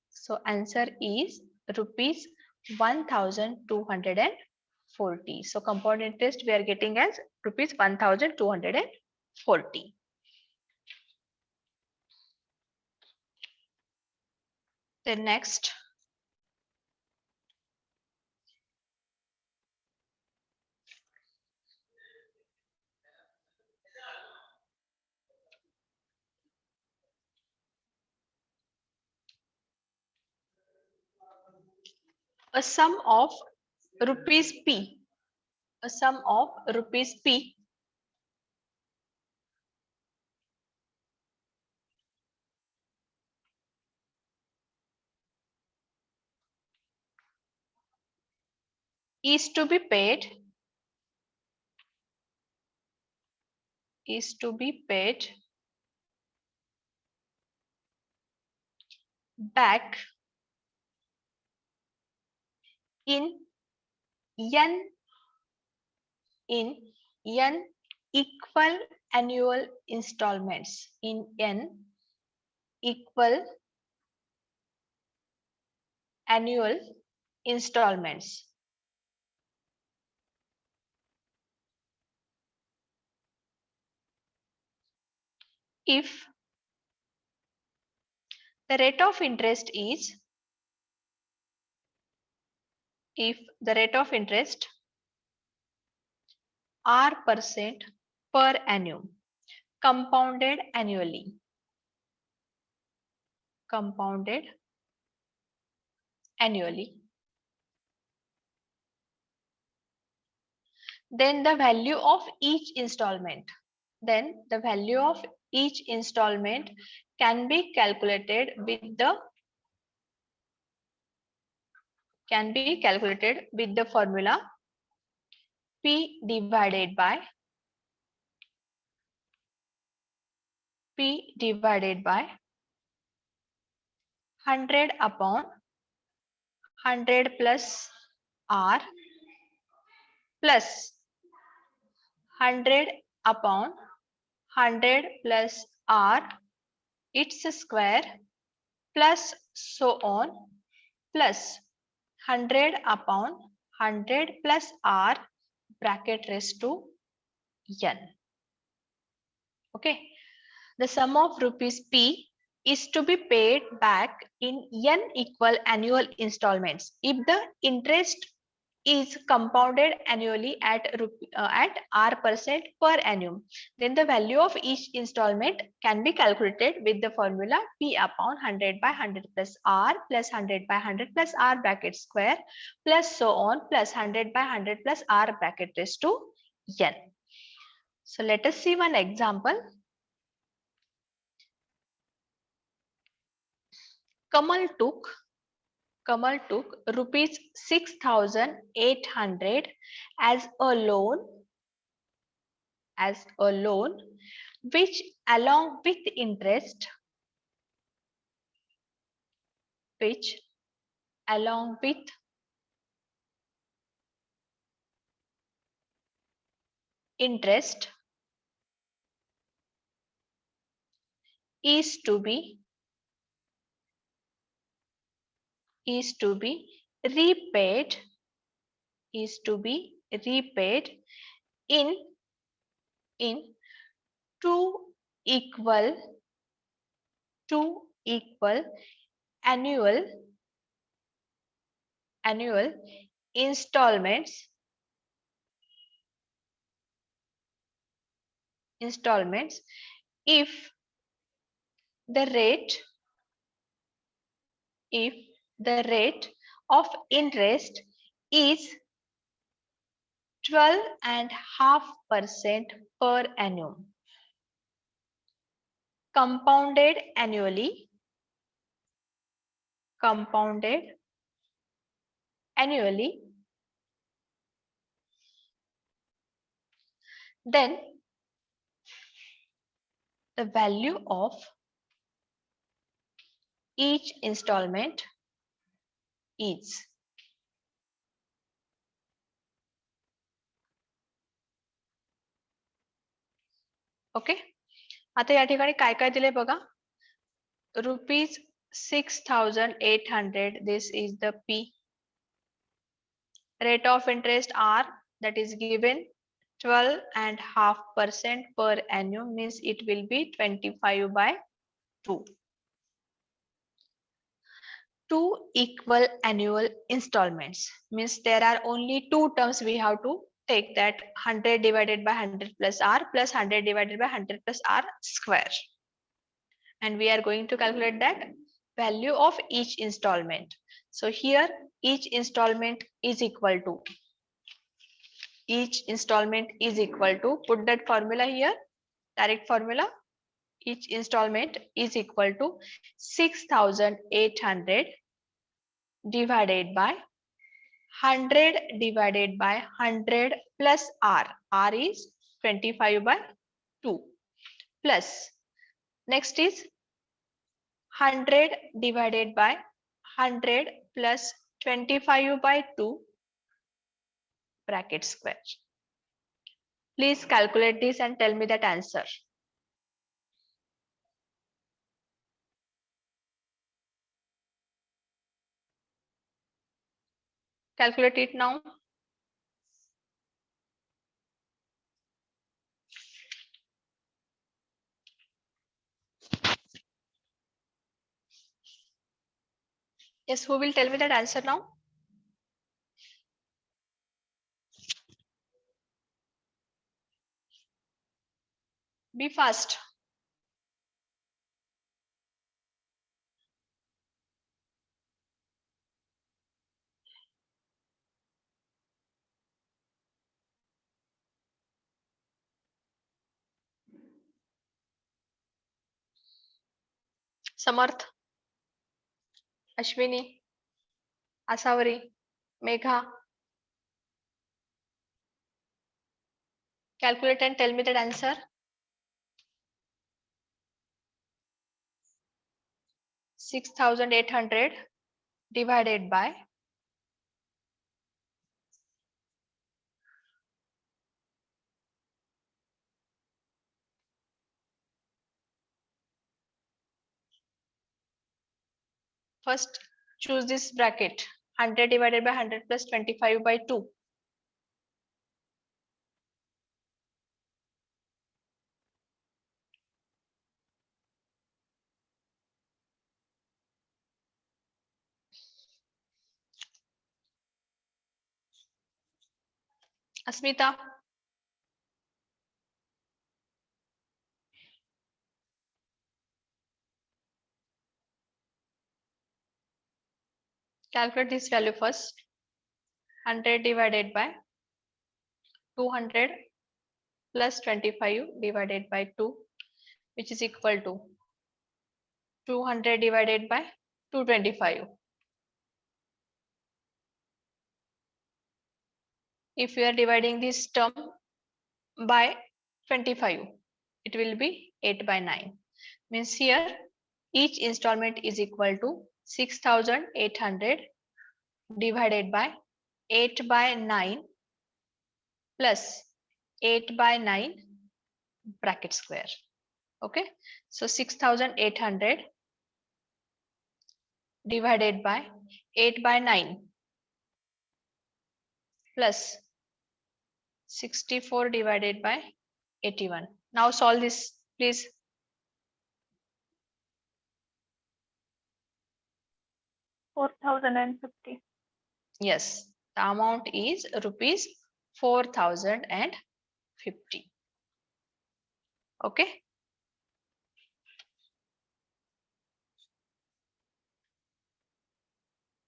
So answer is rupees 1,240. So compound interest we are getting as rupees 1,240. Then next, a sum of rupees P. A sum of rupees P is to be paid back in n equal annual installments. In n equal annual installments. If the rate of interest is, R% per annum, compounded annually, then the value of each installment, can be calculated with the formula P divided by 100 upon 100 plus R plus 100 upon 100 plus R its square plus so on plus 100 upon 100 plus r bracket raised to n. Okay. The sum of rupees P is to be paid back in n equal annual installments if the interest is compounded annually at r% per annum. Then the value of each installment can be calculated with the formula P upon 100 by 100 plus r plus 100 by 100 plus r bracket square plus so on plus 100 by 100 plus r bracket raised to n. So let us see one example. Kamal took rupees 6,800 as a loan which along with interest is to be repaid in two equal annual installments if the rate of interest is 12.5% per annum, compounded annually then the value of each installment is okay. आता या ठिकाणी काय काय दिले बघा. Rupees 6,800 this is the P. Rate of interest R that is given 12.5% per annum means it will be 25 by 2. Two equal annual installments means there are only two terms we have to take, that 100 divided by 100 plus r plus 100 divided by 100 plus r square, and we are going to calculate that value of each installment. So here each installment is equal to put that formula here, direct formula. Each installment is equal to 6,800 divided by 100 divided by 100 plus r. R is 25 by 2 plus next is 100 divided by 100 plus 25 by 2 bracket square. Please calculate this and tell me that answer. Calculate it now. Yes, who will tell me that answer now? Be fast. Samarth, Ashwini, Asawari, Megha. Calculate and tell me that answer. $6,800 divided by first choose this bracket 100 divided by 100 plus 25 by 2. Asmita. Calculate this value first. 100 divided by 200 plus 25 divided by 2, which is equal to 200 divided by 225. If we are dividing this term by 25, it will be 8 by 9. Means here each installment is equal to 6800 divided by 8 by 9 plus 8 by 9 bracket square. Okay, so 6800 divided by 8 by 9 plus 64 divided by 81. Now solve this, please. $4,050. Yes, the amount is rupees 4050. Okay.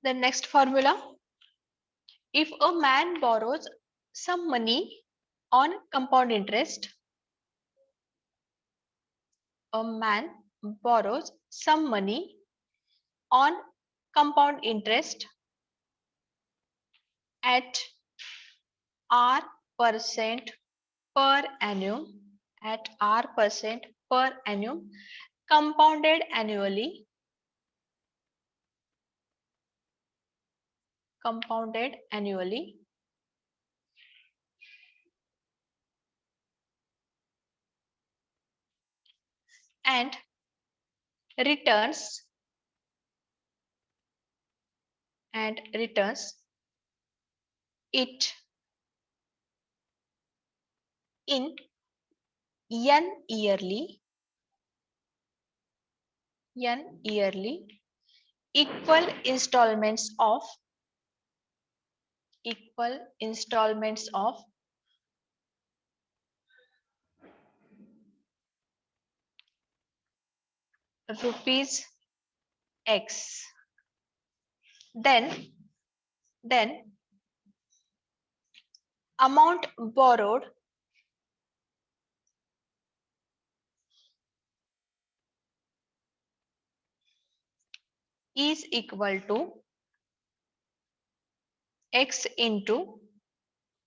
The next formula. If a man borrows some money on compound interest, a man borrows some money on compound interest at R% per annum, at R% per annum, compounded annually, and returns it in n yearly equal installments of rupees X, then amount borrowed is equal to X into,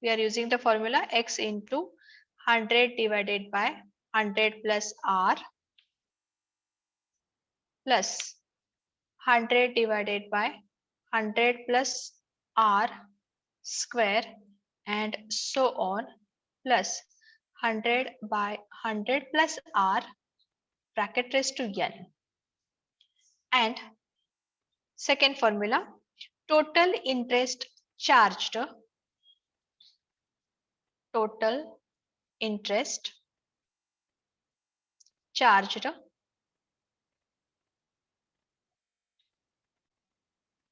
we are using the formula X into 100 divided by 100 plus R plus 100 divided by 100 plus R square and so on, plus 100 by 100 plus R bracket raised to n. And second formula, total interest charged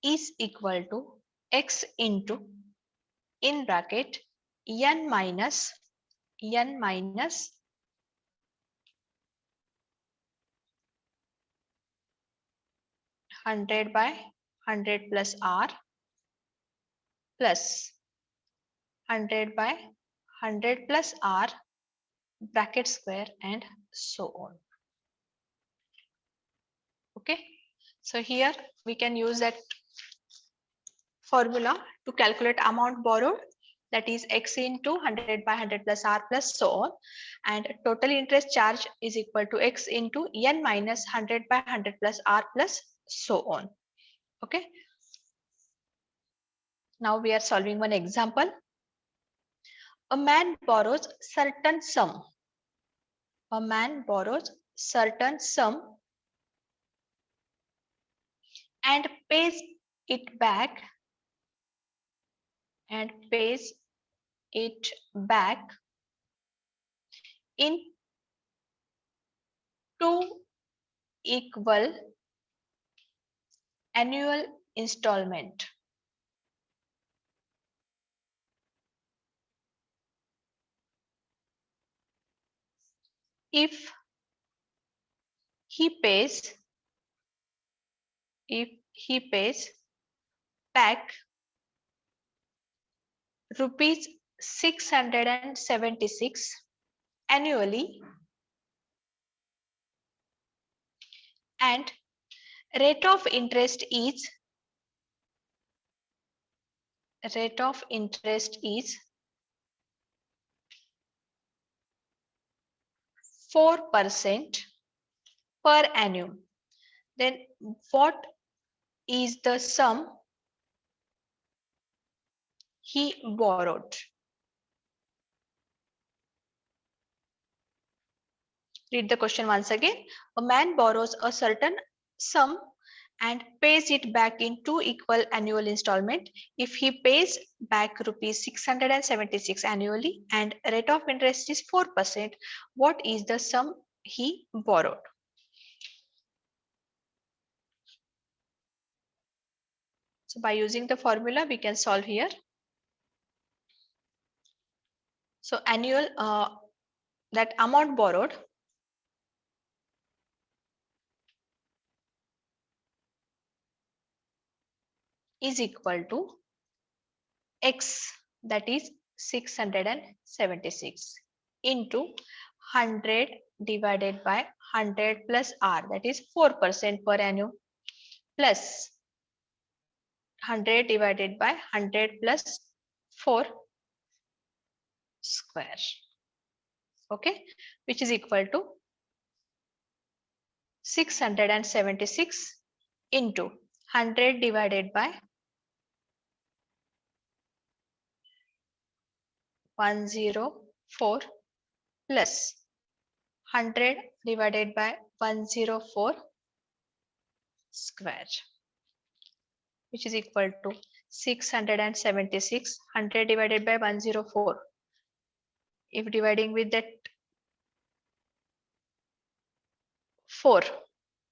is equal to X into, in bracket, n minus 100 by 100 plus R plus 100 by 100 plus R bracket square and so on. Okay, so here we can use that formula to calculate amount borrowed, that is X into 100 by 100 plus R plus so on, and total interest charge is equal to X into n minus 100 by 100 plus R plus so on. Okay, now we are solving one example. A man borrows certain sum. And pays it back and pays it back in 2 equal annual installment. If he pays back rupees 676 annually and rate of interest is 4% per annum, then what is the sum he borrowed? Read the question once again. A man borrows a certain sum and pays it back in 2 equal annual installment. If he pays back rupees 676 annually and rate of interest is 4%, what is the sum he borrowed? So by using the formula, we can solve here. So annual, that amount borrowed is equal to X, that is 676 into 100 divided by 100 plus R, that is 4% per annum, plus 100 divided by 100 plus 4 square. Okay, which is equal to 676 into 100 divided by 104 plus 100 divided by 104 square, which is equal to 676, 100 divided by 104. If dividing with that 4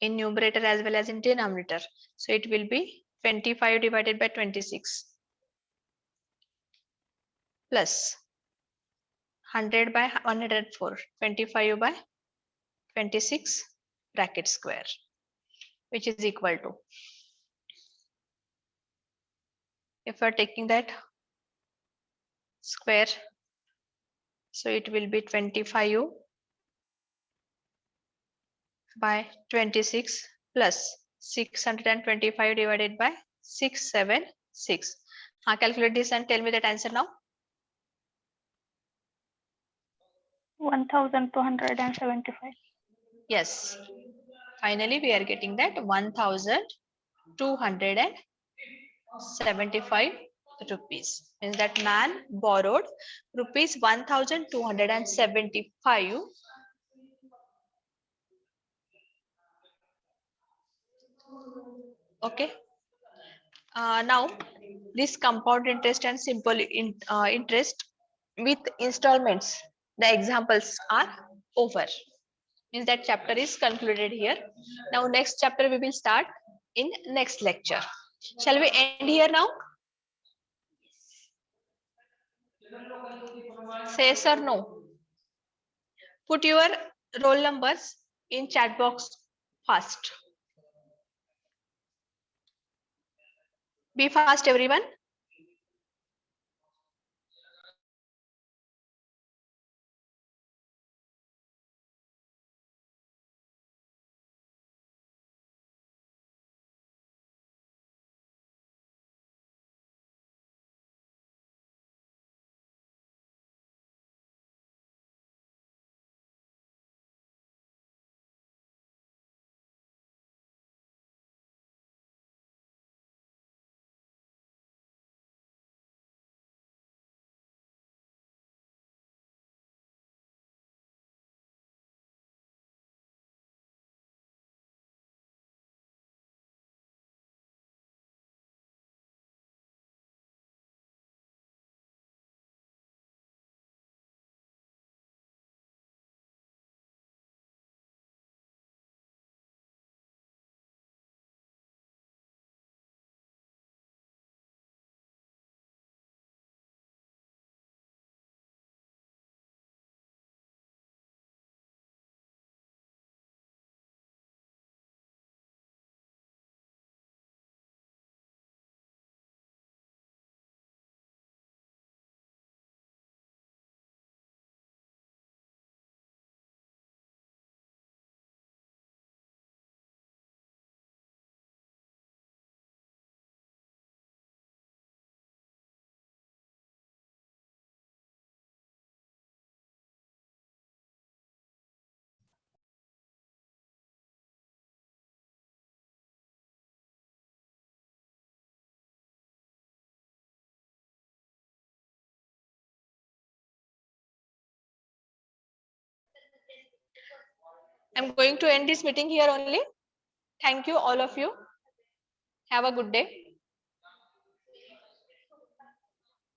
in numerator as well as in denominator, so it will be 25 divided by 26 plus 100 by 104, 25 by 26 bracket square, which is equal to, if we are taking that square, so it will be 25 by 26 plus 625 divided by 676. Calculate this and tell me that answer now. 1275. Yes, finally we are getting that 1275 rupees. Means that man borrowed rupees 1275. Okay. Now this compound interest and simple interest with installments, the examples are over. Means that chapter is concluded here. Now next chapter we will start in next lecture. Shall we end here now? Say yes or no. Put your roll numbers in chat box fast. Be fast everyone. I'm going to end this meeting here only. Thank you all of you. Have a good day.